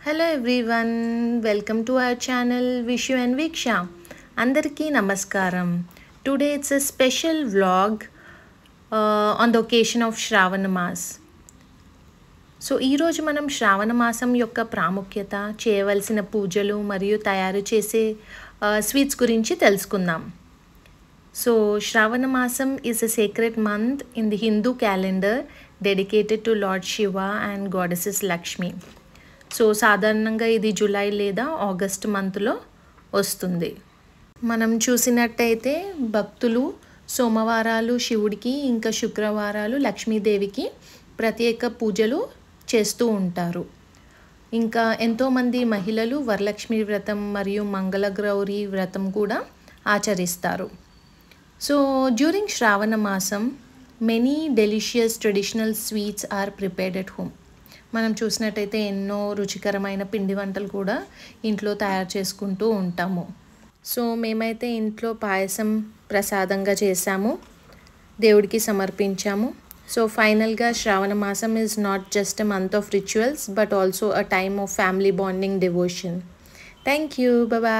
Hello everyone, welcome to our channel Vishu and Viksha. Andarki namaskaram. Today it's a special vlog on the occasion of Shravana Mas. So ఈరోజు మనం శ్రావణ మాసం యొక్క ప్రాముఖ్యత, చేయవలసిన పూజలు మరియు తయారు చేసే స్వీట్స్ గురించి తెలుసుకుందాం. సో శ్రావణ మాసం is a sacred month in the Hindu calendar dedicated to lord Shiva and goddesses Lakshmi. So సాధారణంగా ఇది జూలై లేదా ఆగస్ట్ మంత్లో వస్తుంది. మనం చూసినట్టయితే భక్తులు సోమవారాలు శివుడికి ఇంకా శుక్రవారాలు లక్ష్మీదేవికి ప్రత్యేక పూజలు చేస్తూ ఉంటారు. ఇంకా ఎంతోమంది మహిళలు వరలక్ష్మి వ్రతం మరియు మంగళగౌరి వ్రతం కూడా ఆచరిస్తారు. సో డ్యూరింగ్ శ్రావణ మాసం many delicious traditional sweets are prepared at home. మనం చూసినట్టయితే ఎన్నో రుచికరమైన పిండి వంటలు కూడా ఇంట్లో తయారు చేసుకుంటూ ఉంటాము. సో మేమైతే ఇంట్లో పాయసం ప్రసాదంగా చేసాము, దేవుడికి సమర్పించాము. సో ఫైనల్గా శ్రావణ మాసం is not just a month of rituals but also a time of family bonding devotion. Thank you, bye.